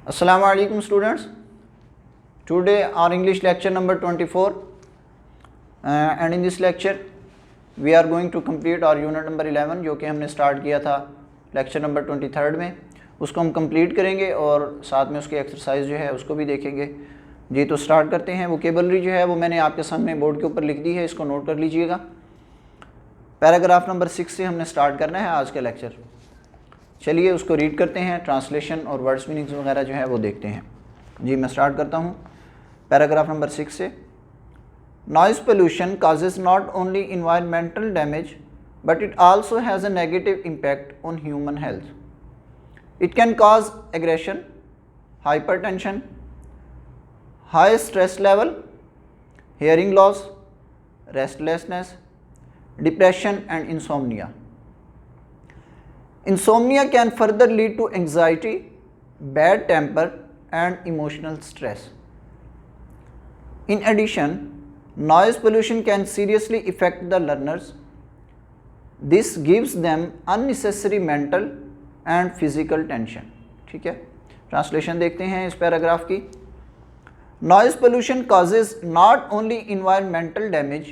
Assalamu alaikum students. Today our English lecture number 24 and in this lecture we are going to complete our unit number 11 जो कि हमने start किया था lecture number 23 में, उसको हम कंप्लीट करेंगे और साथ में उसकी एक्सरसाइज जो है उसको भी देखेंगे। जी तो स्टार्ट करते हैं। वोकेबलरी जो है वो मैंने आपके सामने बोर्ड के ऊपर लिख दी है, इसको नोट कर लीजिएगा। पैराग्राफ नंबर 6 से हमने स्टार्ट करना है आज का लेक्चर। चलिए उसको रीड करते हैं, ट्रांसलेशन और वर्ड्स मीनिंग्स वगैरह जो है वो देखते हैं। जी मैं स्टार्ट करता हूँ पैराग्राफ नंबर 6 से। Noise pollution causes not only environmental damage but it also has a negative impact on human health. It can cause aggression, hypertension, high stress level, hearing loss, restlessness, depression and insomnia. Insomnia can further lead to anxiety, bad temper and emotional stress. In addition, noise pollution can seriously affect the learners. This gives them unnecessary mental and physical tension. ठीक है, translation देखते हैं इस paragraph की। Noise pollution causes not only environmental damage,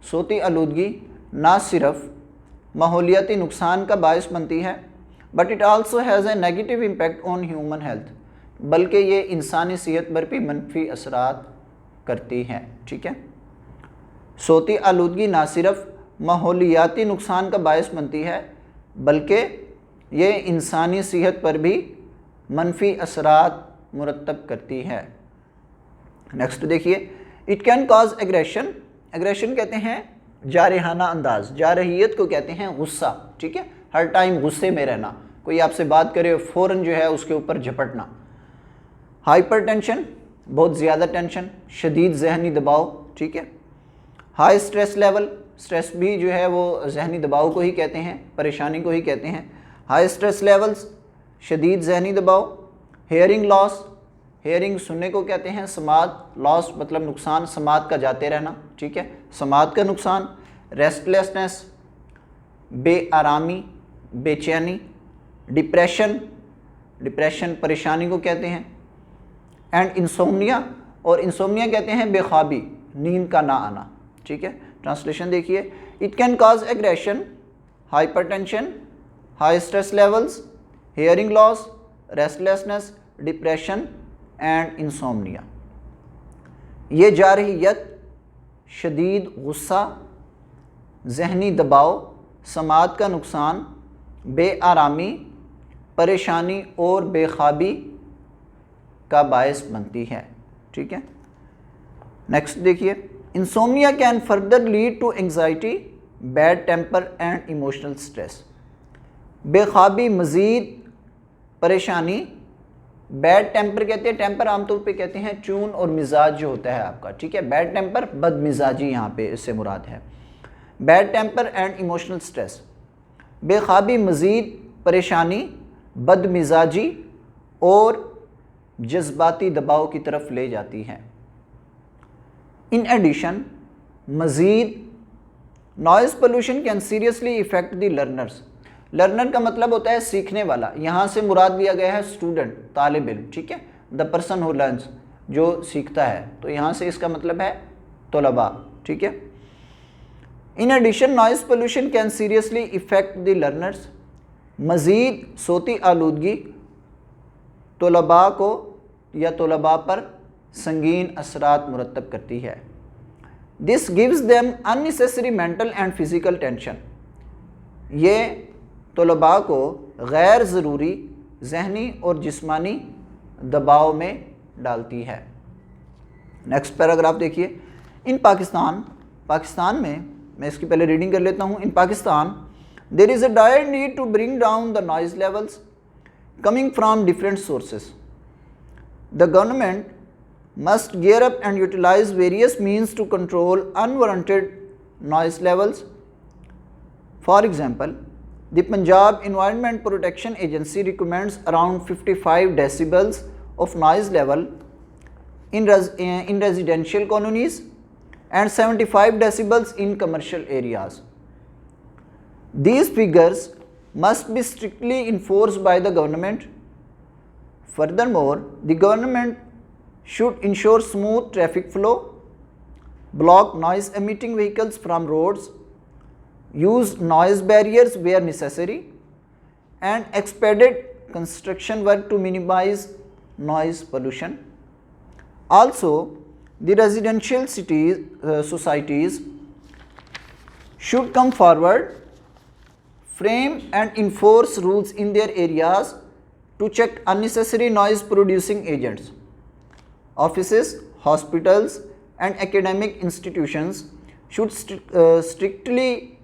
सोती आलूदगी ना सिर्फ माहौलियाती नुकसान का बायस बनती है, but it also has a negative impact on human health, बल्कि ये इंसानी सेहत पर भी मनफी असरात करती है। ठीक है, सोती आलूदगी ना सिर्फ माहौलियाती नुकसान का बायस बनती है बल्कि ये इंसानी सेहत पर भी मनफी असरात मुरतब करती है। नेक्स्ट देखिए, it can cause aggression. Aggression कहते हैं जारहाना अंदाज, जारहियत को कहते हैं गुस्सा। ठीक है, हर टाइम गुस्से में रहना, कोई आपसे बात करे फ़ौरन जो है उसके ऊपर झपटना। हाइपर टेंशन, बहुत ज़्यादा टेंशन, शदीद जहनी दबाव। ठीक है, हाई स्ट्रेस लेवल, स्ट्रेस भी जो है वो जहनी दबाव को ही कहते हैं, परेशानी को ही कहते हैं। हाई स्ट्रेस लेवल्स, शदीद जहनी दबाव। हेयरिंग लॉस, हेयरिंग सुनने को कहते हैं, समात, लॉस मतलब नुकसान, समात का जाते रहना। ठीक है, समात का नुकसान। रेस्टलेसनेस, बेआरामी, बेचैनी। डिप्रेशन, डिप्रेशन परेशानी को कहते हैं। एंड इंसोम्निया, और इंसोम्निया कहते हैं बेख्वाबी, नींद का ना आना। ठीक है, ट्रांसलेशन देखिए, it can cause aggression, hypertension, high stress levels, hearing loss, restlessness, depression and insomnia. ये जारहियत, शदीद गुस्सा, जहनी दबाव, समात का नुकसान, बेआरामी, परेशानी और बेख्वाबी का बायस बनती है। ठीक है, नेक्स्ट देखिए, insomnia can further lead to anxiety, bad temper and emotional stress. बेख्वाबी मज़ीद परेशानी, बैड टेम्पर कहते हैं, टेम्पर आमतौर पे कहते हैं चून और मिजाज जो होता है आपका। ठीक है, बैड टेम्पर बदमिजाजी यहाँ पे इससे मुराद है। Bad temper and emotional stress, बेख्वाबी मज़ीद परेशानी, बदमिजाजी और जज्बाती दबाव की तरफ ले जाती है। इन एडिशन, मज़ीद, noise pollution can seriously effect the learners. Learner का मतलब होता है सीखने वाला, यहाँ से मुराद लिया गया है स्टूडेंट, तालिब इल्म। ठीक है, द पर्सन हु लर्न्स, जो सीखता है, तो यहाँ से इसका मतलब है तलबा। ठीक है, in addition noise pollution can seriously effect the learners. मज़ीद सोती आलूदगी तलबा को या तलबा पर संगीन असरात मुरतब करती है। This gives them unnecessary mental and physical tension. ये तलबा को गैर ज़रूरी जहनी और जिस्मानी दबाव में डालती है। नेक्स्ट पैराग्राफ देखिए, इन पाकिस्तान, पाकिस्तान में, मैं इसकी पहले रीडिंग कर लेता हूँ। In Pakistan there is a dire need to bring down the noise levels coming from different sources. The government must gear up and utilize various means to control unwarranted noise levels. For example, the Punjab Environment Protection Agency recommends around 55 decibels of noise level in residential colonies and 75 decibels in commercial areas. These figures must be strictly enforced by the government. Furthermore, the government should ensure smooth traffic flow, block noise emitting vehicles from roads, use noise barriers where necessary, and expedite construction work to minimize noise pollution. Also, the residential societies should come forward, frame and enforce rules in their areas to check unnecessary noise producing agents. Offices, hospitals and academic institutions should strictly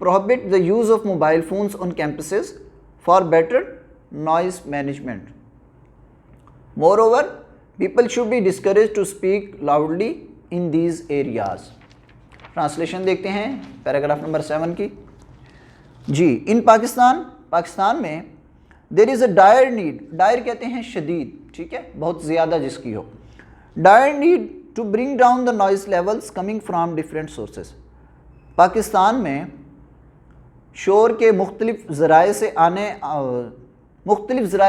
prohibit the use of mobile phones on campuses for better noise management. Moreover, people should be discouraged to speak loudly in these areas. Translation देखते हैं paragraph number 7 की जी। In Pakistan में there is a dire need, dire कहते हैं शदीद, ठीक है, बहुत ज़्यादा जिसकी हो, dire need to bring down the noise levels coming from different sources. Pakistan में शोर के मुख्तलिफ ज़राए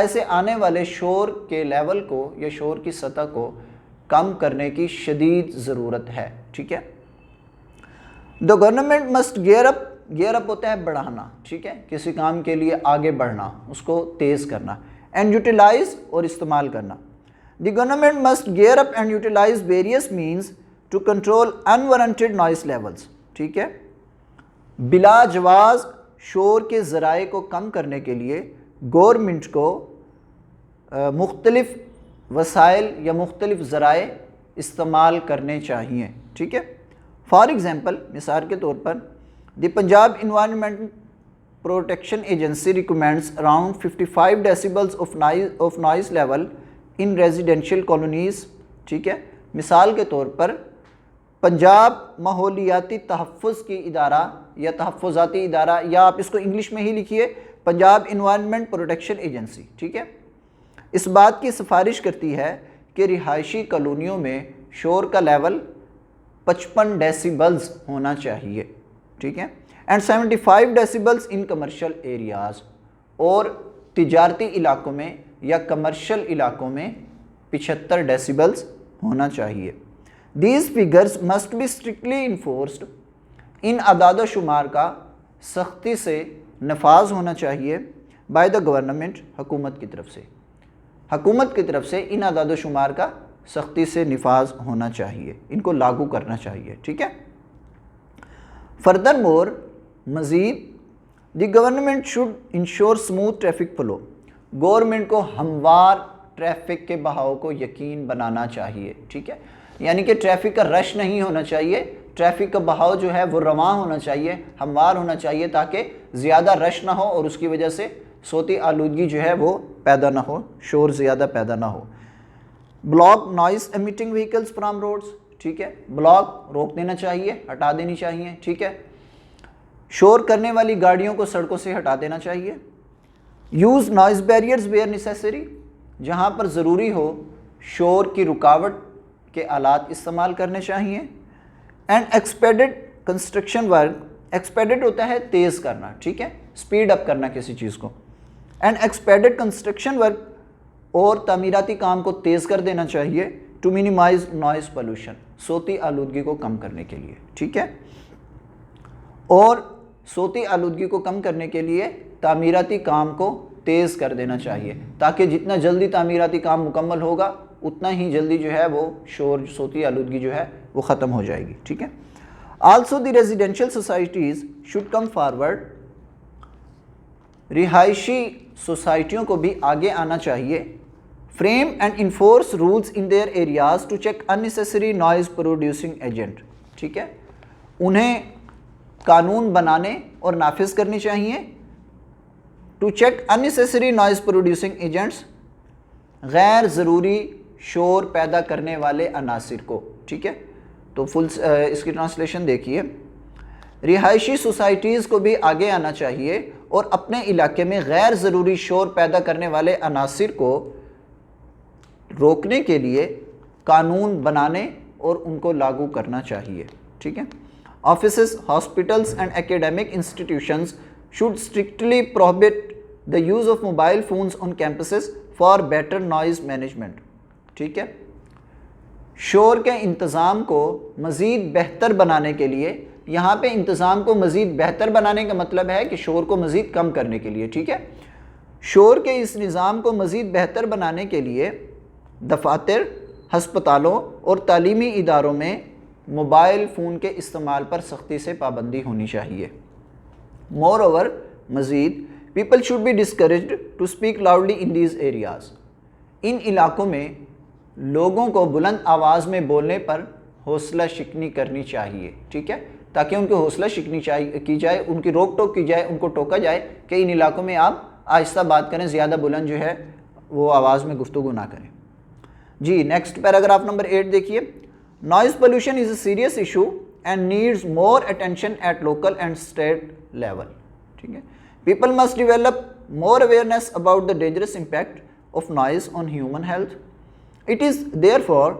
से आने वाले शोर के लेवल को या शोर की सतह को कम करने की शदीद ज़रूरत है, ठीक है। The government must gear up होता है बढ़ाना, ठीक है, किसी काम के लिए आगे बढ़ना, उसको तेज़ करना, एंड यूटिलाइज और इस्तेमाल करना। The government must gear up and utilize various means to control unwarranted noise levels, ठीक है। बिला जवाज़ शोर के ज़राए को कम करने के लिए गवर्नमेंट को मुख्तलिफ वसाइल या मुख्तलिफ ज़राए इस्तेमाल करने चाहिए, ठीक है। फॉर एग्ज़ाम्पल, मिसाल के तौर पर, the Punjab environment protection agency recommends around 55 decibels of noise level in residential colonies, ठीक है। मिसाल के तौर पर पंजाब माहौलियाती तहफ़्फ़ुज़ की इदारा या तहफ़्फ़ुज़ाती इदारा, या आप इसको इंग्लिश में ही लिखिए, पंजाब इन्वायरमेंट प्रोटेक्शन एजेंसी, ठीक है, इस बात की सिफारिश करती है कि रिहायशी कॉलोनियों में शोर का लेवल 55 डेसिबल्स होना चाहिए, ठीक है, and 75 decibels in commercial areas, और तिजारती इलाकों में या कमर्शियल इलाकों में 75 डेसिबल्स होना चाहिए। These figures must be strictly enforced, इन अदाद शुमार का सख्ती से नफाज होना चाहिए बाय द गवर्नमेंट, हुकूमत की तरफ से इन अदाद शुमार का सख्ती से नफाज होना चाहिए, इनको लागू करना चाहिए, ठीक है। फर्दर मोर, मज़ीद, the government should ensure smooth traffic flow, government को हमवार ट्रैफिक के बहाव को यकीन बनाना चाहिए, ठीक है, यानी कि ट्रैफिक का रश नहीं होना चाहिए, ट्रैफिक का बहाव जो है वो रवां होना चाहिए, हमवार होना चाहिए, ताकि ज़्यादा रश ना हो और उसकी वजह से सोती आलूदगी जो है वो पैदा ना हो, शोर ज़्यादा पैदा ना हो। Block noise emitting vehicles from roads, ठीक है, ब्लॉक रोक देना चाहिए, हटा देनी चाहिए, ठीक है। शोर करने वाली गाड़ियों को सड़कों से हटा देना चाहिए। Use noise barriers where necessary, जहाँ पर ज़रूरी हो शोर की रुकावट के आलात इस्तेमाल करने चाहिए। एंड एक्सपेडिट कंस्ट्रक्शन वर्क, एक्सपेडिट होता है तेज़ करना, ठीक है, स्पीड अप करना किसी चीज़ को, एंड एक्सपेडिट कंस्ट्रक्शन वर्क, और तामीराती काम को तेज़ कर देना चाहिए, टू मिनिमाइज नॉइस पोल्यूशन, सोती आलूदगी को कम करने के लिए, ठीक है। और सोती आलूदगी को कम करने के लिए तामीराती काम को तेज़ कर देना चाहिए, ताकि जितना जल्दी तामीराती काम मुकम्मल होगा उतना ही जल्दी जो है वो शोर, सोती आलूदगी जो है वो ख़त्म हो जाएगी, ठीक है। Also the residential societies should come forward, रिहायशी सोसाइटियों को भी आगे आना चाहिए। Frame and enforce rules in their areas to check unnecessary noise producing agent, ठीक है, उन्हें कानून बनाने और नाफिज करनी चाहिए, to check unnecessary noise producing agents, गैर ज़रूरी शोर पैदा करने वाले अनासिर को, ठीक है। तो फुल इसकी ट्रांसलेशन देखिए, रिहायशी सोसाइटीज़ को भी आगे आना चाहिए और अपने इलाके में गैर ज़रूरी शोर पैदा करने वाले अनासिर को रोकने के लिए कानून बनाने और उनको लागू करना चाहिए, ठीक है। Offices, hospitals and academic institutions should strictly prohibit the use of mobile phones on campuses for better noise management. ठीक है, शोर के इंतज़ाम को मज़ीद बेहतर बनाने के लिए, यहाँ पे इंतज़ाम को मज़ीद बेहतर बनाने का मतलब है कि शोर को मज़ीद कम करने के लिए। ठीक है, शोर के इस निज़ाम को मज़ीद बेहतर बनाने के लिए दफातर, हस्पतालों और तालीमी इदारों में मोबाइल फ़ोन के इस्तेमाल पर सख्ती से पाबंदी होनी चाहिए। मोर ओवर, मज़ीद people should be discouraged to speak loudly in these areas. इन इलाकों में लोगों को बुलंद आवाज़ में बोलने पर हौसला शिकनी करनी चाहिए। ठीक है, ताकि उनकी हौसला शिकनी की जाए, उनकी रोक टोक की जाए, उनको टोका जाए कि इन इलाकों में आप आहिस्ता बात करें, ज़्यादा बुलंद जो है वो आवाज़ में गुफ्तगू ना करें। जी, नेक्स्ट पैराग्राफ नंबर 8 देखिए। Noise pollution is a serious issue and needs more attention at local and state level. ठीक है, people must develop more awareness about the dangerous impact of noise on human health. It is therefore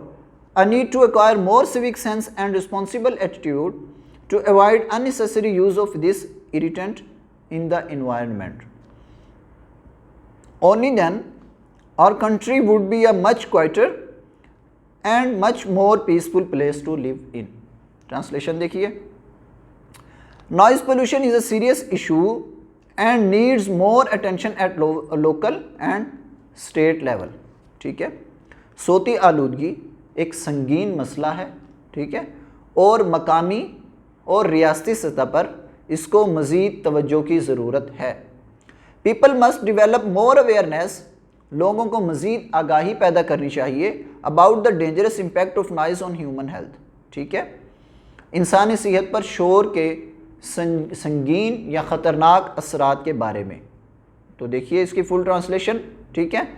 a need to acquire more civic sense and responsible attitude to avoid unnecessary use of this irritant in the environment. Only then our country would be a much quieter and much more peaceful place to live in. Translation देखिए, noise pollution is a serious issue and needs more attention at local and state level. ठीक है, सोती आलूदगी एक संगीन मसला है। ठीक है, और मकामी और रियासती सतह पर इसको मज़ीद तवज्जो की ज़रूरत है। People must develop more awareness, लोगों को मज़ीद आगाही पैदा करनी चाहिए about the dangerous impact of noise on human health. ठीक है, इंसानी सेहत पर शोर के संगीन या ख़तरनाक असरात के बारे में। तो देखिए इसकी फुल ट्रांसलेशन। ठीक है,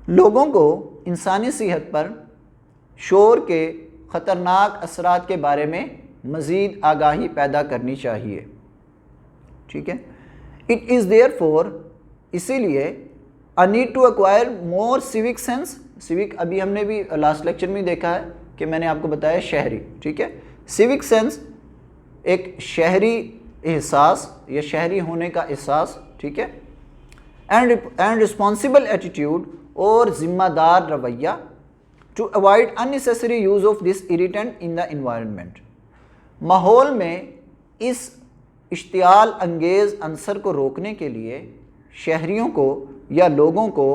लोगों को इंसानी सेहत पर शोर के ख़तरनाक असरात के बारे में मज़ीद आगाही पैदा करनी चाहिए। ठीक है, इट इज़ देयरफॉर, इसीलिए I need to acquire more civic sense. Civic अभी हमने भी लास्ट लेक्चर में देखा है कि मैंने आपको बताया शहरी। ठीक है, सिविक सेंस एक शहरी एहसास या शहरी होने का एहसास। ठीक है, एंड रिस्पॉन्सिबल एटीट्यूड और ज़िम्मेदार रवैया to avoid unnecessary use of this irritant in the environment. माहौल में इस इश्तियाल अंगेज़ अंसर को रोकने के लिए शहरियों को या लोगों को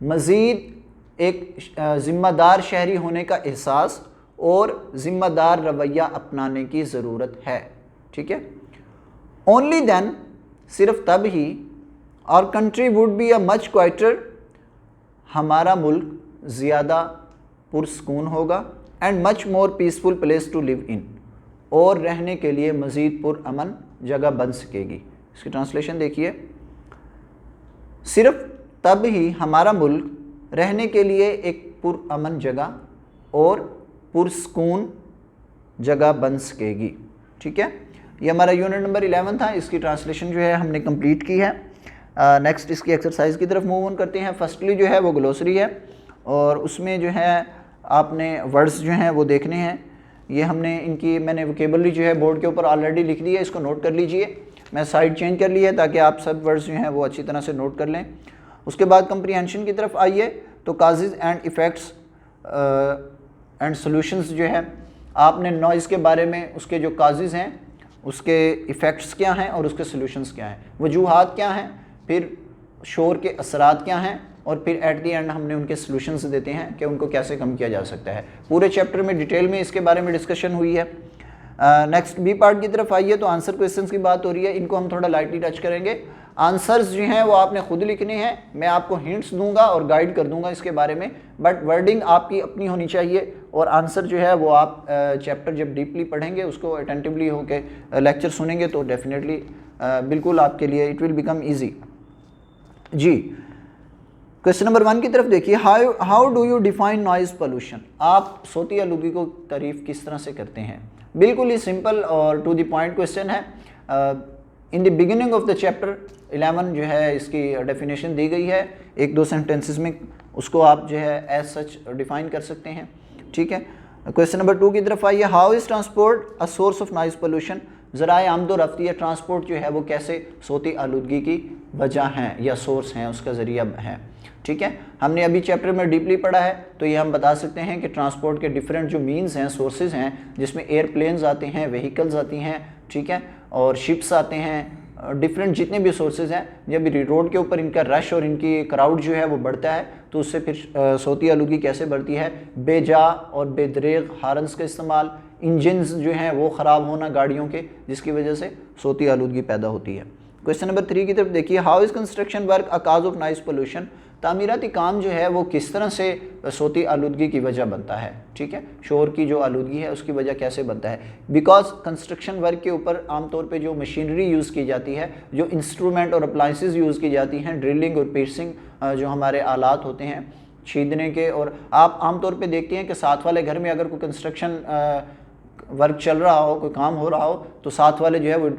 मज़ीद एक ज़िम्मेदार शहरी होने का एहसास और ज़िम्मेदार रवैया अपनाने की ज़रूरत है। ठीक है, ओनली देन, सिर्फ तब ही, our country would be a much quieter, हमारा मुल्क ज़्यादा पुरसकून होगा, and much more peaceful place to live in, और रहने के लिए मज़ीद पुरअमन जगह बन सकेगी। इसकी ट्रांसलेशन देखिए, सिर्फ तब ही हमारा मुल्क रहने के लिए एक पुरअमन जगह और पुरसकून जगह बन सकेगी। ठीक है, ये हमारा यूनिट नंबर 11 था। इसकी ट्रांसलेशन जो है हमने कंप्लीट की है। नेक्स्ट इसकी एक्सरसाइज की तरफ मूव ऑन करते हैं। फर्स्टली जो है वो ग्लोसरी है और उसमें जो है आपने वर्ड्स जो हैं वो देखने हैं। ये हमने इनकी मैंने वोकेबलरी जो है बोर्ड के ऊपर ऑलरेडी लिख दी है, इसको नोट कर लीजिए। मैं साइड चेंज कर ली है ताकि आप सब वर्ड्स जो हैं वो अच्छी तरह से नोट कर लें। उसके बाद कंप्रीहेंशन की तरफ आइए तो causes and effects and solutions जो है आपने नॉइज़ के बारे में, उसके जो काजेज़ हैं, उसके इफ़ेक्ट्स क्या हैं और उसके सॉल्यूशंस क्या हैं, वजूहात क्या हैं, फिर शोर के असरात क्या हैं, और फिर एट दी एंड हमने उनके सॉल्यूशंस देते हैं कि उनको कैसे कम किया जा सकता है। पूरे चैप्टर में डिटेल में इसके बारे में डिस्कशन हुई है। नेक्स्ट बी पार्ट की तरफ आइए तो आंसर क्वेश्चंस की बात हो रही है। इनको हम थोड़ा लाइटली टच करेंगे। आंसर्स जो हैं वो आपने खुद लिखने हैं, मैं आपको हिंट्स दूंगा और गाइड कर दूंगा इसके बारे में, बट वर्डिंग आपकी अपनी होनी चाहिए। और आंसर जो है वो आप चैप्टर जब डीपली पढ़ेंगे, उसको अटेंटिवली होके लेक्चर सुनेंगे तो डेफिनेटली बिल्कुल आपके लिए इट विल बिकम ईजी। जी, क्वेश्चन नंबर 1 की तरफ देखिए। How do you define noise pollution? आप सोती आलूगी को तारीफ़ किस तरह से करते हैं? बिल्कुल ही सिंपल और टू द पॉइंट क्वेश्चन है। In the beginning of the chapter 11 जो है इसकी डेफिनेशन दी गई है, 1-2 सेंटेंसेस में उसको आप जो है एज सच डिफाइन कर सकते हैं। ठीक है, क्वेश्चन नंबर 2 की तरफ आइए। How is transport a source of noise pollution? ज़राए आमदोरफ्ती या ट्रांसपोर्ट जो है वो कैसे सोती आलूदगी की वजह हैं या सोर्स हैं, उसका ज़रिया है। ठीक है, हमने अभी चैप्टर में डीपली पढ़ा है, तो ये हम बता सकते हैं कि ट्रांसपोर्ट के डिफरेंट जो मीन्स हैं, सोर्सेज हैं, जिसमें एयरप्लेन्स आते हैं, व्हीकल्स आती हैं, ठीक है, और शिप्स आते हैं, डिफरेंट जितने भी सोर्सेज हैं, जब रोड के ऊपर इनका रश और इनकी क्राउड जो है वो बढ़ता है तो उससे फिर सोती आलूदगी कैसे बढ़ती है। बेजा और बेदरेग हारन्स का इस्तेमाल, इंजन्स जो हैं वो ख़राब होना गाड़ियों के, जिसकी वजह से सोती आलूदगी पैदा होती है। क्वेश्चन नंबर 3 की तरफ देखिए, how is construction work a cause of noise pollution. तामीराती काम जो है वो किस तरह से सोती आलूदगी की वजह बनता है, ठीक है, शोर की जो आलूदगी है उसकी वजह कैसे बनता है। बिकॉज कंस्ट्रक्शन वर्क के ऊपर आमतौर पे जो मशीनरी यूज़ की जाती है, जो इंस्ट्रूमेंट और अप्लाइंसेस यूज़ की जाती हैं, ड्रिलिंग और पियर्सिंग जो हमारे आलात होते हैं छीदने के, और आप आमतौर पे देखते हैं कि साथ वाले घर में अगर कोई कंस्ट्रक्शन वर्क चल रहा हो, कोई काम हो रहा हो, तो साथ वाले जो है वो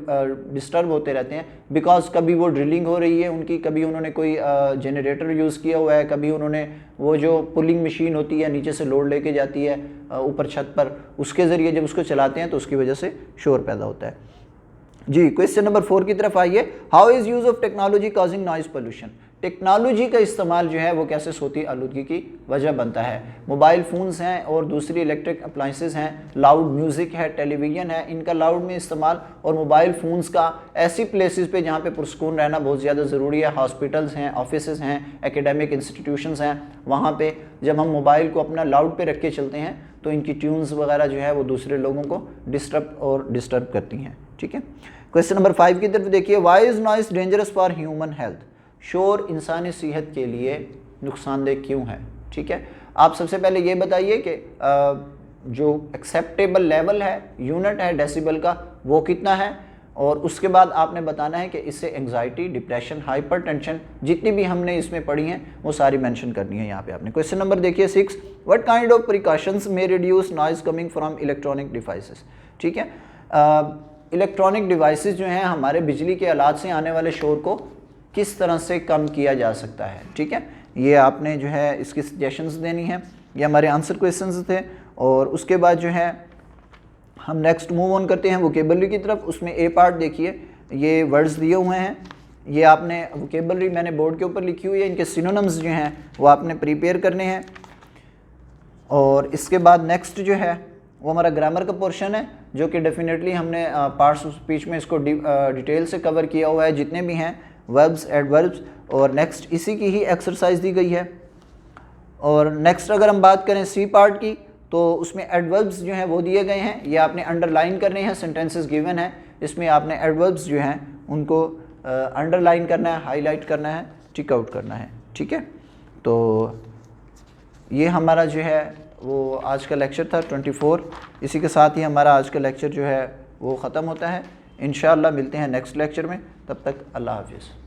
डिस्टर्ब होते रहते हैं। बिकॉज कभी वो ड्रिलिंग हो रही है उनकी, कभी उन्होंने कोई जनरेटर यूज़ किया हुआ है, कभी उन्होंने वो जो पुलिंग मशीन होती है नीचे से लोड लेके जाती है ऊपर छत पर, उसके ज़रिए जब उसको चलाते हैं तो उसकी वजह से शोर पैदा होता है। जी, क्वेश्चन नंबर 4 की तरफ आइए, how is use of technology causing noise pollution. Technology का इस्तेमाल जो है वो कैसे सोती आलूदगी की वजह बनता है। मोबाइल फ़ोन्स हैं और दूसरी इलेक्ट्रिक अप्लाइंसेस हैं, लाउड म्यूज़िक है, टेलीविज़न है, इनका लाउड में इस्तेमाल, और मोबाइल फ़ोन्स का ऐसी प्लेसेस पे जहाँ पे पुरस्कून रहना बहुत ज़्यादा ज़रूरी है, हॉस्पिटल्स हैं, ऑफिसेस हैं, एकेडमिक इंस्टीट्यूशंस हैं, वहाँ पे जब हम मोबाइल को अपना लाउड पे रख के चलते हैं तो इनकी ट्यून्स वगैरह जो है वो दूसरे लोगों को डिस्टर्ब करती हैं, ठीक है। क्वेश्चन नंबर 5 की तरफ देखिए, why is noise dangerous for human health. शोर इंसानी सेहत के लिए नुकसानदेह क्यों है, ठीक है। आप सबसे पहले ये बताइए कि जो एक्सेप्टेबल लेवल है, यूनिट है डेसिबल का, वो कितना है, और उसके बाद आपने बताना है कि इससे एंग्जाइटी, डिप्रेशन, हाइपरटेंशन जितनी भी हमने इसमें पढ़ी हैं वो सारी मेंशन करनी है यहाँ पे आपने। क्वेश्चन नंबर देखिए 6, what kind of precautions may reduce noise coming from electronic devices, ठीक है। इलेक्ट्रॉनिक डिवाइसेस जो हैं हमारे बिजली के आलात से आने वाले शोर को किस तरह से कम किया जा सकता है, ठीक है। ये आपने जो है इसकी सजेशंस देनी है। ये हमारे आंसर क्वेश्चंस थे, और उसके बाद जो है हम नेक्स्ट मूव ऑन करते हैं वोकेबलरी की तरफ। उसमें ए पार्ट देखिए, ये वर्ड्स दिए हुए हैं, ये आपने वोकेबलरी मैंने बोर्ड के ऊपर लिखी हुई है, इनके सिनोनिम्स जो हैं वो आपने प्रिपेयर करने हैं। और इसके बाद नेक्स्ट जो है वो हमारा ग्रामर का पोर्शन है, जो कि डेफिनेटली हमने पार्ट्स ऑफ स्पीच में इसको डिटेल से कवर किया हुआ है, जितने भी हैं वर्ब्स, एडवर्ब्स, और नेक्स्ट इसी की ही एक्सरसाइज दी गई है। और नेक्स्ट अगर हम बात करें सी पार्ट की, तो उसमें एडवर्ब्स जो हैं वो दिए गए हैं, ये आपने अंडरलाइन करने हैं, सेंटेंसेस गिवन है, इसमें आपने एडवर्ब्स जो हैं उनको अंडरलाइन करना है, हाईलाइट करना है, टिक आउट करना है, ठीक है। तो ये हमारा जो है वो आज का लेक्चर था 24। इसी के साथ ही हमारा आज का लेक्चर जो है वो ख़त्म होता है। इंशाअल्लाह मिलते हैं नेक्स्ट लेक्चर में, तब तक अल्लाह हाफिज़।